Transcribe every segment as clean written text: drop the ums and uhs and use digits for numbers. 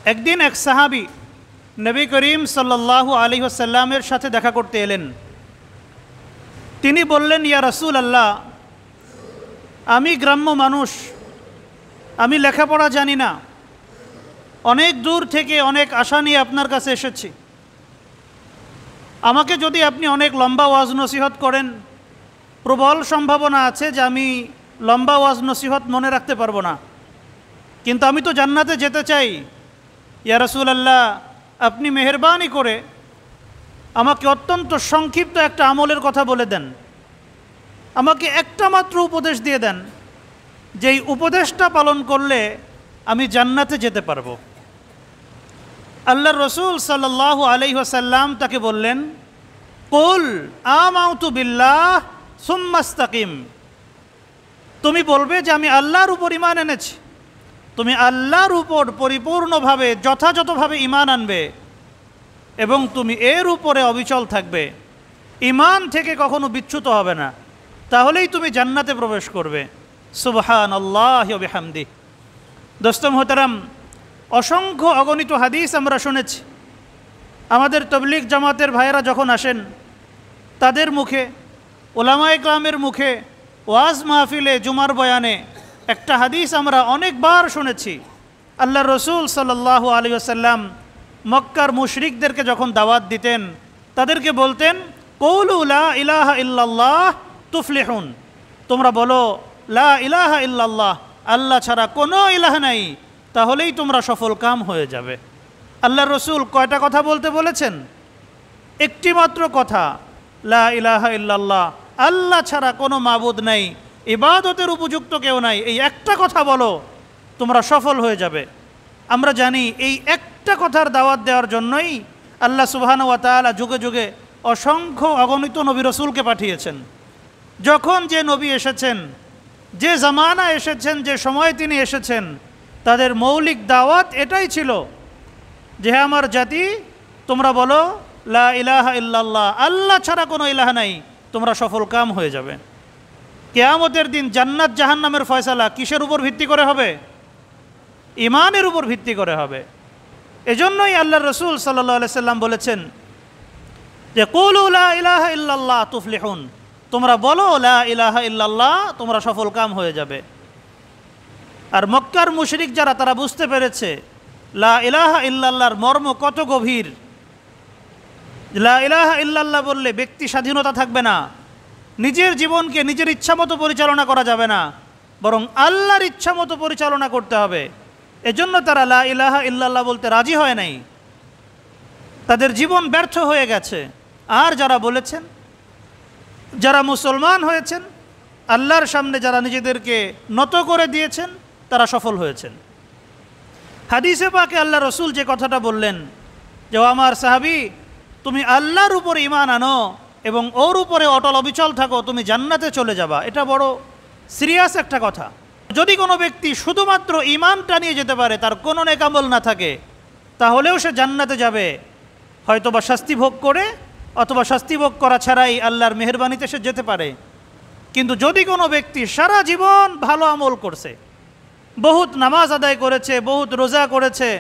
একদিন এক সাহাবী নবী করিম সাল্লাল্লাহু আলাইহি ওয়াসাল্লামের সাথে দেখা করতে এলেন। তিনি বললেন, ইয়া রাসূল আল্লাহ, আমি গ্রাম্য মানুষ, আমি লেখাপড়া জানি না, অনেক দূর থেকে অনেক আশা নিয়ে আপনার কাছে এসেছি। আমাকে যদি আপনি অনেক লম্বা ওয়াজ নসিহত করেন, প্রবল সম্ভাবনা আছে যে আমি লম্বা ওয়াজ নসিহত মনে রাখতে পারবো না, কিন্তু আমি তো জান্নাতে যেতে চাই। ইয়া রাসূলুল্লাহ, আপনি মেহেরবানি করে আমাকে অত্যন্ত সংক্ষিপ্ত একটা আমলের কথা বলে দেন, আমাকে একটা মাত্র উপদেশ দিয়ে দেন, যেই উপদেশটা পালন করলে আমি জান্নাতে যেতে পারবো। আল্লাহর রসুল সাল্লাল্লাহু আলাইহি ওয়াসাল্লাম তাকে বললেন, কুল আমানতু বিল্লাহ সুম্মা ইসতাকিম। তুমি বলবে যে আমি আল্লাহর উপর ঈমান এনেছি। তুমি আল্লাহর উপর পরিপূর্ণভাবে যথাযথভাবে ঈমান আনবে এবং তুমি এর উপরে অবিচল থাকবে, ঈমান থেকে কখনো বিচ্যুত হবে না, তাহলেই তুমি জান্নাতে প্রবেশ করবে। সুবহানাল্লাহি ওয়া বিহামদিহি। দোস্ত মোহতারাম, অসংখ্য অগণিত হাদিস আমরা শুনেছি। আমাদের তবলিগ জামাতের ভাইয়েরা যখন আসেন, তাদের মুখে, ওলামায়ে কেরামের মুখে, ওয়াজ মাহফিলে, জুমার বয়ানে একটা হাদিস আমরা অনেকবার শুনেছি। আল্লাহ রসুল সাল্লাল্লাহু আলাইহি ওয়াসাল্লাম মক্কার মুশরিকদেরকে যখন দাওয়াত দিতেন, তাদেরকে বলতেন, কৌলু লা ইলাহা ইল্লাল্লাহ তুফলিহুন। তোমরা বলো লা ইলাহা ইল্লাল্লাহ, আল্লাহ ছাড়া কোনো ইলাহ নাই, তাহলেই তোমরা সফল কাম হয়ে যাবে। আল্লাহ রসুল কয়টা কথা বলতে বলেছেন? একটি মাত্র কথা, লা ইলাহা ইল্লাল্লাহ, আল্লাহ ছাড়া কোনো মাবুদ নাই, ইবাদতের উপযুক্ত কেউ নাই, এই একটা কথা বলো, তোমরা সফল হয়ে যাবে। আমরা জানি এই একটা কথার দাওয়াত দেওয়ার জন্যই আল্লাহ সুবহানাহু ওয়া তাআলা যুগে যুগে অসংখ্য অগণিত নবী রসুলকে পাঠিয়েছেন। যখন যে নবী এসেছেন, যে জামানা এসেছেন, যে সময় তিনি এসেছেন, তাদের মৌলিক দাওয়াত এটাই ছিল যে হে আমার জাতি, তোমরা বলো লা ইলাহা ইল্লাল্লাহ, আল্লাহ ছাড়া কোনো ইলাহ নাই, তোমরা সফল কাম হয়ে যাবে। কিয়ামতের দিন জান্নাত জাহান্নামের ফয়সালা কিসের উপর ভিত্তি করে হবে? ঈমানের উপর ভিত্তি করে হবে। এজন্যই আল্লাহ রসুল সাল্লাল্লাহু আলাইহি সাল্লাম বলেছেন যে কুলু লা ইলাহা ইল্লাল্লাহ তুফলিহুন, তোমরা বলো লা ইলাহা ইল্লাল্লাহ, তোমরা সফল কাম হয়ে যাবে। আর মক্কার মুশরিক যারা, তারা বুঝতে পেরেছে লা ইলাহা ইল্লাল্লাহর মর্ম কত গভীর। লা ইলাহা ইল্লাল্লাহ বললে ব্যক্তি স্বাধীনতা থাকবে না, নিজের জীবনকে নিজের ইচ্ছামতো পরিচালনা করা যাবে না, বরং আল্লাহর ইচ্ছামতো পরিচালনা করতে হবে। এজন্য তারা লা ইলাহা ইল্লাল্লাহ বলতে রাজি হয় নাই, তাদের জীবন ব্যর্থ হয়ে গেছে। আর যারা বলেছেন, যারা মুসলমান হয়েছেন, আল্লাহর সামনে যারা নিজেদেরকে নত করে দিয়েছেন, তারা সফল হয়েছেন। হাদিসে পাকে আল্লাহ রসুল যে কথাটা বললেন যে আমার সাহাবী, তুমি আল্লাহর উপর ঈমান আনো এবং ওর উপরে অটল অবিচল থাকো, তুমি জান্নাতে চলে যাবা। এটা বড় সিরিয়াস একটা কথা। যদি কোনো ব্যক্তি শুধুমাত্র ঈমানটা নিয়ে যেতে পারে, তার কোনো নেক আমল না থাকে, তাহলেও সে জান্নাতে যাবে, হয়তোবা শাস্তি ভোগ করে অথবা শাস্তি ভোগ করা ছাড়াই আল্লাহর মেহেরবানিতে সে যেতে পারে। কিন্তু যদি কোনো ব্যক্তি সারা জীবন ভালো আমল করছে, বহুত নামাজ আদায় করেছে, বহুত রোজা করেছে,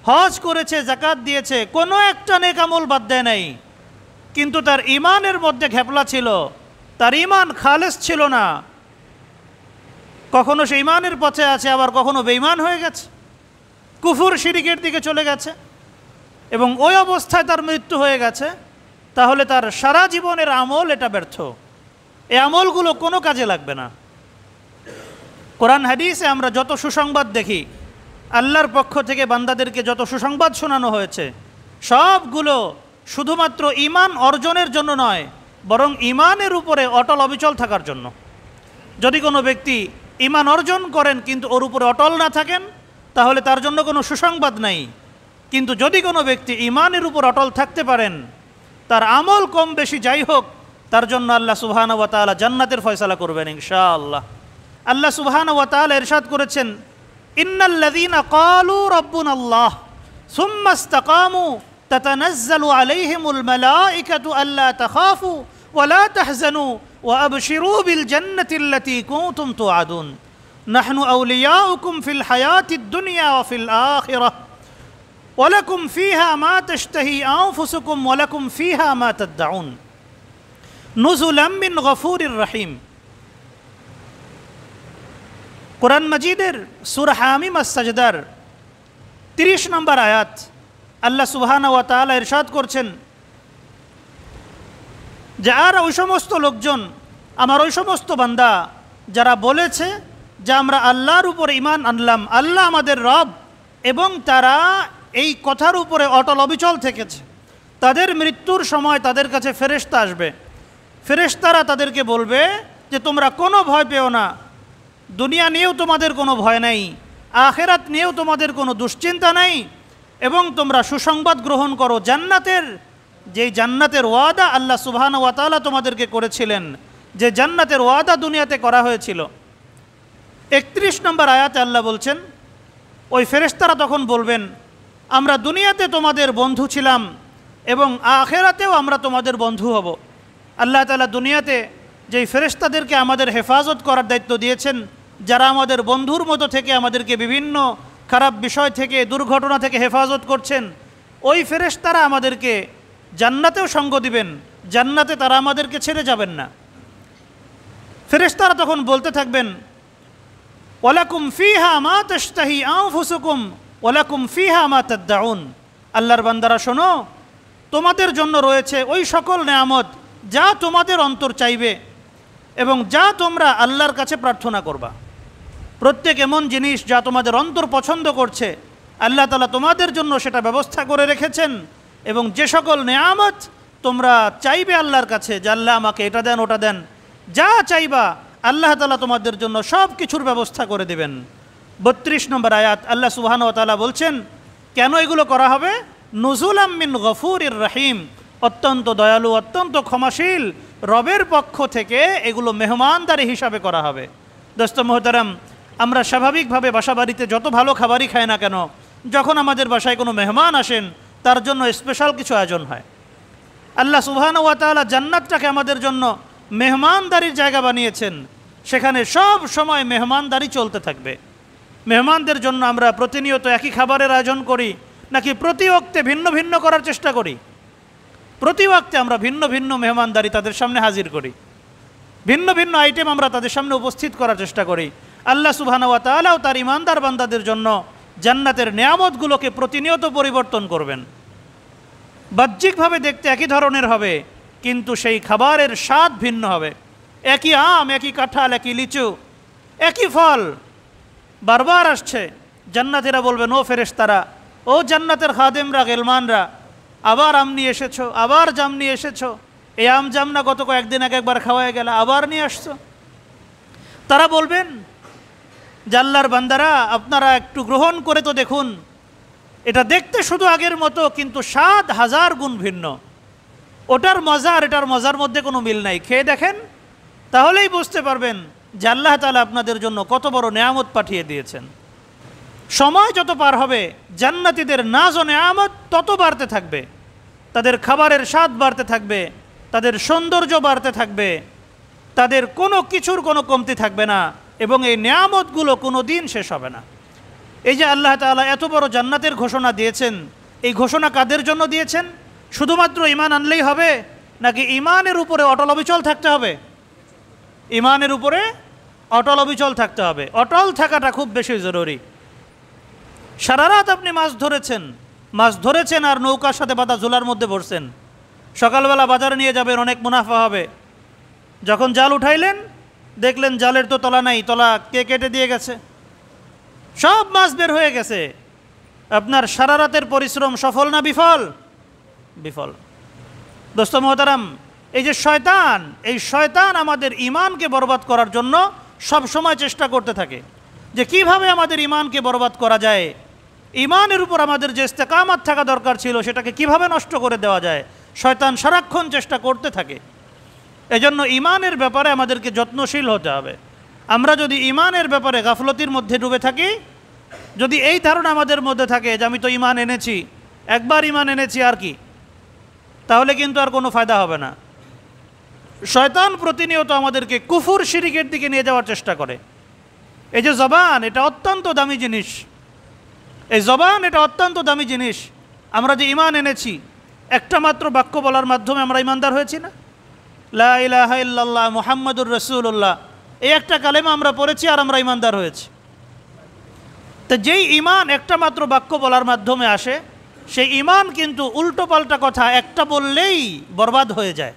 হজ করেছে, যাকাত দিয়েছে, কোনো একটা নেক আমল বাদ দেয় নাই, কিন্তু তার ঈমানের মধ্যে ঘেপলা ছিল, তার ঈমান খালেস ছিল না, কখনো সে ঈমানের পথে আছে, আবার কখনো বেঈমান হয়ে গেছে, কুফর শিরিকের দিকে চলে গেছে এবং ওই অবস্থায় তার মৃত্যু হয়ে গেছে, তাহলে তার সারা জীবনের আমল এটা ব্যর্থ। এই আমলগুলো কোনো কাজে লাগবে না। কোরআন হাদিসে আমরা যত সুসংবাদ দেখি, আল্লাহর পক্ষ থেকে বান্দাদেরকে যত সুসংবাদ শোনানো হয়েছে, সবগুলো শুধুমাত্র ঈমান অর্জনের জন্য নয়, বরং ঈমানের উপরে অটল অবিচল থাকার জন্য। যদি কোনো ব্যক্তি ঈমান অর্জন করেন কিন্তু ওর উপরে অটল না থাকেন, তাহলে তার জন্য কোনো সুসংবাদ নাই। কিন্তু যদি কোনো ব্যক্তি ঈমানের উপর অটল থাকতে পারেন, তার আমল কম বেশি যাই হোক, তার জন্য আল্লাহ সুবহানাহু ওয়া তাআলা জান্নাতের ফয়সালা করবেন ইনশাআল্লাহ। আল্লাহ সুবহানাহু ওয়া তাআলা ইরশাদ করেছেন, ইন্নাল্লাযীনা ক্বালু রাব্বুনাল্লাহ সুম্মা ইসতাকামু তাতানাজ্জালু আলাইহিমুল মালাঈকাতু আল্লা তাখাফু ওয়া লা তাহজানু ওয়া আবশিরু বিল জান্নাতিল্লাতী কুনতুম তুআদুন নাহনু আউলিয়াউকুম ফিল হায়াতিদ দুনিয়া ওয়া ফিল আখিরাহ ওয়ালাকুম ফিহা মা তাশতাহি আনফুসুকুম ওয়ালাকুম ফিহা মা তাদউন নুজুলাম মিন গফুরির রহিম। কোরআন মাজিদের সূরা হামিম আস-সাজদার 30 নম্বর আয়াত আল্লাহ সুবহানাহু ওয়া তাআলা ইরশাদ করছেন যে আর ওই সমস্ত লোকজন, আমার ওই সমস্ত বান্দা যারা বলেছে যে আমরা আল্লাহর উপর ঈমান আনলাম, আল্লাহ আমাদের রব, এবং তারা এই কথার উপরে অটল অবিচল থেকেছে, তাদের মৃত্যুর সময় তাদের কাছে ফেরেশতা আসবে। ফেরেশতারা তাদেরকে বলবে যে তোমরা কোনো ভয় পেও না, দুনিয়া নিয়েও তোমাদের কোনো ভয় নাই, আখিরাত নিয়েও তোমাদের কোনো দুশ্চিন্তা নাই, এবং তোমরা সুসংবাদ গ্রহণ করো জান্নাতের, যেই জান্নাতের ওয়াদা আল্লাহ সুবহানাহু ওয়া তাআলা তোমাদেরকে করেছিলেন, যে জান্নাতের ওয়াদা দুনিয়াতে করা হয়েছিল। 31 নম্বর আয়াতে আল্লাহ বলছেন ওই ফেরেশতারা তখন বলবেন আমরা দুনিয়াতে তোমাদের বন্ধু ছিলাম এবং আখিরাতেও আমরা তোমাদের বন্ধু হব। আল্লাহ তাআলা দুনিয়াতে যেই ফেরেশতাদেরকে আমাদের হেফাজত করার দায়িত্ব দিয়েছেন, যারা আমাদের বন্ধুর মতো থেকে আমাদেরকে বিভিন্ন খারাপ বিষয় থেকে, দুর্ঘটনা থেকে হেফাজত করছেন, ওই ফেরেশতারা আমাদেরকে জান্নাতেও সঙ্গ দিবেন, জান্নাতে তারা আমাদেরকে ছেড়ে যাবেন না। ফেরেশতারা তখন বলতে থাকবেন ওয়ালাকুম ফিহা মা তাশতাহি আনফুসুকুম ওয়ালাকুম ফিহা মা তাদউন। আল্লাহর বান্দারা শোনো, তোমাদের জন্য রয়েছে ওই সকল নেয়ামত যা তোমাদের অন্তর চাইবে এবং যা তোমরা আল্লাহর কাছে প্রার্থনা করবা। প্রত্যেক এমন জিনিস যা তোমাদের অন্তর পছন্দ করছে, আল্লাহ তাআলা তোমাদের জন্য সেটা ব্যবস্থা করে রেখেছেন, এবং যে সকল নেয়ামত তোমরা চাইবে আল্লাহর কাছে যে আল্লাহ আমাকে এটা দেন ওটা দেন, যা চাইবা আল্লাহ তাআলা তোমাদের জন্য সব কিছুর ব্যবস্থা করে দেবেন। 32 নম্বর আয়াত আল্লাহ সুবহানাহু ওয়া তাআলা বলছেন কেন এগুলো করা হবে? নুজুলাম মিন গফুরির রহিম, অত্যন্ত দয়ালু, অত্যন্ত ক্ষমাশীল রবের পক্ষ থেকে এগুলো মেহমানদারি হিসাবে করা হবে। দোস্ত মোহতারাম, আমরা স্বাভাবিকভাবে বাসা বাড়িতে যত ভালো খাবারই খাই না কেন, যখন আমাদের বাসায় কোনো মেহমান আসেন তার জন্য স্পেশাল কিছু আয়োজন হয়। আল্লাহ সুবহানাহু ওয়া তাআলা জান্নাতটাকে আমাদের জন্য মেহমানদারির জায়গা বানিয়েছেন, সেখানে সব সময় মেহমানদারি চলতে থাকবে। মেহমানদের জন্য আমরা প্রতিনিয়ত একই খাবারের আয়োজন করি নাকি প্রতি ওয়াক্তে ভিন্ন ভিন্ন করার চেষ্টা করি? প্রতি ওয়াক্তে আমরা ভিন্ন ভিন্ন মেহমানদারি তাদের সামনে হাজির করি, ভিন্ন ভিন্ন আইটেম আমরা তাদের সামনে উপস্থিত করার চেষ্টা করি। আল্লাহ সুবহানাহু ওয়া তাআলাও তার ইমানদার বান্দাদের জন্য জান্নাতের নেয়ামতগুলোকে প্রতিনিয়ত পরিবর্তন করবেন। বাহ্যিকভাবে দেখতে একই ধরনের হবে, কিন্তু সেই খাবারের স্বাদ ভিন্ন হবে। একই আম, একই কাঁঠাল, একই লিচু, একই ফল বারবার আসছে। জান্নাতীরা বলবেন ও ফেরেশতারা, ও জান্নাতের খাদেমরা, গেলমানরা, আবার আম নিয়ে এসেছো, আবার জাম নিয়ে এসেছো, এই আম জাম না গত কয়েকদিন আগে একবার খাওয়াই গেল, আবার নিয়ে আসছো। তারা বলবেন যে আল্লাহর বান্দারা আপনারা একটু গ্রহণ করে তো দেখুন, এটা দেখতে শুধু আগের মতো, কিন্তু স্বাদ 1000 গুণ ভিন্ন। ওটার মজা আর এটার মজার মধ্যে কোনো মিল নাই, খেয়ে দেখেন তাহলেই বুঝতে পারবেন যে আল্লাহ তাআলা আপনাদের জন্য কত বড় নেয়ামত পাঠিয়ে দিয়েছেন। সময় যত পার হবে জান্নাতীদের নাজ ও নেয়ামত তত বাড়তে থাকবে, তাদের খাবারের স্বাদ বাড়তে থাকবে, তাদের সৌন্দর্য বাড়তে থাকবে, তাদের কোনো কিছুর কোনো কমতি থাকবে না, এবং এই নেয়ামতগুলো কোনো দিন শেষ হবে না। এই যে আল্লাহ তাআলা এত বড় জান্নাতের ঘোষণা দিয়েছেন, এই ঘোষণা কাদের জন্য দিয়েছেন? শুধুমাত্র ঈমান আনলেই হবে নাকি ঈমানের উপরে অটল অবিচল থাকতে হবে? ঈমানের উপরে অটল অবিচল থাকতে হবে। অটল থাকাটা খুব বেশি জরুরি। সারা রাত আপনি মাছ ধরেছেন আর নৌকার সাথে বাঁধা ঝোলার মধ্যে বসছেন, সকালবেলা বাজারে নিয়ে যাবেন, অনেক মুনাফা হবে। যখন জাল উঠাইলেন দেখলেন জালের তো তলা নাই, তলা কে কেটে দিয়ে গেছে, সব মাছ বের হয়ে গেছে। আপনার সারা রাতের পরিশ্রম সফল না বিফল? বিফল। দোস্ত মোহতারাম, এই যে শয়তান, এই শয়তান আমাদের ঈমানকে বরবাদ করার জন্য সব সময় চেষ্টা করতে থাকে যে কিভাবে আমাদের ঈমানকে বরবাদ করা যায়, ঈমানের উপর আমাদের যে ইস্তেকামত থাকা দরকার ছিল সেটাকে কিভাবে নষ্ট করে দেওয়া যায়। শয়তান সারাক্ষণ চেষ্টা করতে থাকে। এজন্য ঈমানের ব্যাপারে আমাদেরকে যত্নশীল হতে হবে। আমরা যদি ঈমানের ব্যাপারে গাফলতির মধ্যে ডুবে থাকি, যদি এই ধারণা আমাদের মধ্যে থাকে যে আমি তো ঈমান এনেছি, একবার ঈমান এনেছি আর কি, তাহলে কিন্তু আর কোনো ফায়দা হবে না। শয়তান প্রতিনিয়ত আমাদেরকে কুফর শিরিকের দিকে নিয়ে যাওয়ার চেষ্টা করে। এই যে জবান, এটা অত্যন্ত দামি জিনিস। এই জবান এটা অত্যন্ত দামি জিনিস। আমরা যে ঈমান এনেছি, একটা মাত্র বাক্য বলার মাধ্যমে আমরা ঈমানদার হয়েছি না? লা ইলাহা ইল্লাল্লাহ মুহাম্মাদুর রাসূলুল্লাহ, এই একটা কালেমা আমরা পড়েছি আর আমরা ঈমানদার হয়েছি। তো যেই ঈমান একটা মাত্র বাক্য বলার মাধ্যমে আসে, সেই ঈমান কিন্তু উল্টো পাল্টা কথা একটা বললেই বরবাদ হয়ে যায়।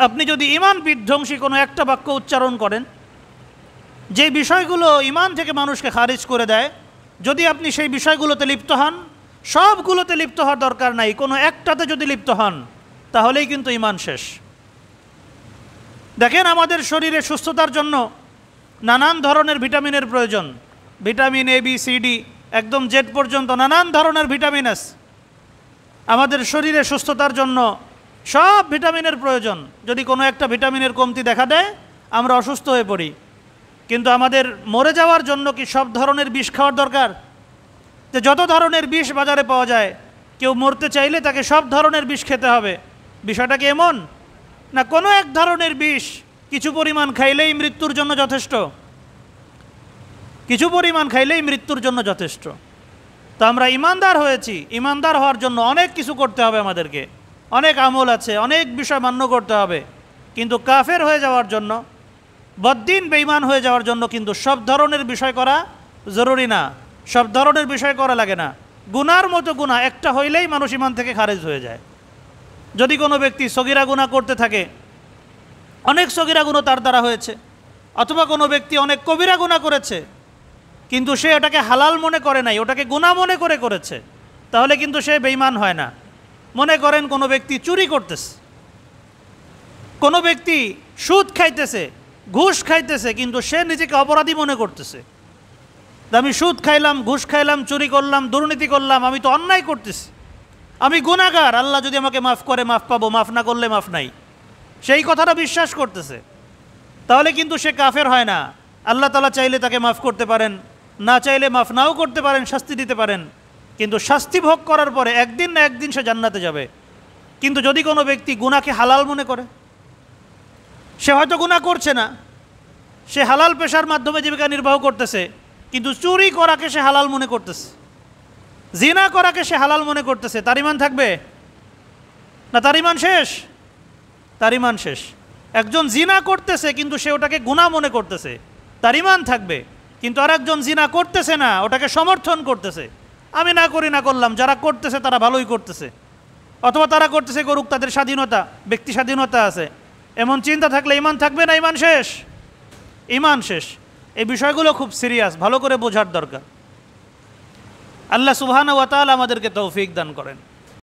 আপনি যদি ঈমান বিধ্বংসী কোনো একটা বাক্য উচ্চারণ করেন, যে বিষয়গুলো ঈমান থেকে মানুষকে খারিজ করে দেয়, যদি আপনি সেই বিষয়গুলোতে লিপ্ত হন, সবগুলোতে লিপ্ত হওয়ার দরকার নাই, কোনো একটাতে যদি লিপ্ত হন তাহলেই কিন্তু ঈমান শেষ। দেখেন, আমাদের শরীরে সুস্থতার জন্য নানান ধরনের ভিটামিনের প্রয়োজন। Vitamin A, B, C, D একদম জেড পর্যন্ত নানান ধরনের ভিটামিন আছে। আমাদের শরীরে সুস্থতার জন্য সব ভিটামিনের প্রয়োজন। যদি কোনো একটা ভিটামিনের কমতি দেখা দেয়, আমরা অসুস্থ হয়ে পড়ি। কিন্তু আমাদের মরে যাওয়ার জন্য কি সব ধরনের বিষ খাওয়ার দরকার? যে যত ধরনের বিষ বাজারে পাওয়া যায়, কেউ মরতে চাইলে তাকে সব ধরনের বিষ খেতে হবে, বিষয়টা কি এমন না? কোনো এক ধরনের বিষ কিছু পরিমাণ খাইলেই মৃত্যুর জন্য যথেষ্ট, কিছু পরিমাণ খাইলেই মৃত্যুর জন্য যথেষ্ট। তো আমরা ঈমানদার হয়েছি, ঈমানদার হওয়ার জন্য অনেক কিছু করতে হবে আমাদেরকে, অনেক আমল আছে, অনেক বিষয় মান্য করতে হবে। কিন্তু কাফের হয়ে যাওয়ার জন্য, বদ্দিন বেঈমান হয়ে যাওয়ার জন্য কিন্তু সব ধরনের বিষয় করা জরুরি না, সব ধরনের বিষয় করা লাগে না। গুনার মতো গুনাহ একটা হইলেই মানুষ ঈমান থেকে খারিজ হয়ে যায়। যদি কোনো ব্যক্তি সগীরা গুনাহ করতে থাকে, অনেক সগীরা গুনাহ তার দ্বারা হয়েছে, অথবা কোনো ব্যক্তি অনেক কবিরা গুনাহ করেছে, কিন্তু সে ওটাকে হালাল মনে করে নাই, ওটাকে গুনাহ মনে করে করেছে, তাহলে কিন্তু সে বেঈমান হয় না। মনে করেন কোনো ব্যক্তি চুরি করতেছে, কোনো ব্যক্তি সুদ খাইতেছে, ঘুষ খাইতেছে, কিন্তু সে নিজেকে অপরাধী মনে করতেছে। আমি সুদ খাইলাম, ঘুষ খাইলাম, চুরি করলাম, দুর্নীতি করলাম, আমি তো অন্যায় করতেছি, আমি গুনাহগার, আল্লাহ যদি আমাকে মাফ করে মাফ পাবো, মাফ না করলে মাফ নাই, সেই কথাটা বিশ্বাস করতেছে। তাহলে কিন্তু সে কাফের হয় না। আল্লাহ তাআলা চাইলে তাকে মাফ করতে পারেন, না চাইলে মাফ নাও করতে পারেন, শাস্তি দিতে পারেন, কিন্তু শাস্তি ভোগ করার পরে একদিন না একদিন সে জান্নাতে যাবে। কিন্তু যদি কোনো ব্যক্তি গুনাহকে হালাল মনে করে, সে হয়তো গুনাহ করছে না, সে হালাল পেশার মাধ্যমে জীবিকা নির্বাহ করতেছে, কিন্তু চুরি করাকে সে হালাল মনে করতেছে, জিনা করাকে সে হালাল মনে করতেছে, তার ঈমান থাকবে না? তার ঈমান শেষ, তার ঈমান শেষ। একজন জিনা করতেছে কিন্তু সে ওটাকে গুনাহ মনে করতেছে, তার ঈমান থাকবে। কিন্তু আর একজন জিনা করতেছে না, ওটাকে সমর্থন করতেছে, আমি না করি না করলাম, যারা করতেছে তারা ভালোই করতেছে, অথবা তারা করতেছে করুক, তাদের স্বাধীনতা, ব্যক্তি স্বাধীনতা আছে, এমন চিন্তা থাকলে ঈমান থাকবে না? ঈমান শেষ, ঈমান শেষ। এই বিষয়গুলো খুব সিরিয়াস, ভালো করে বোঝার দরকার। আল্লাহ সুবহানাহু ওয়া তাআলা আমাদেরকে তৌফিক দান করেন।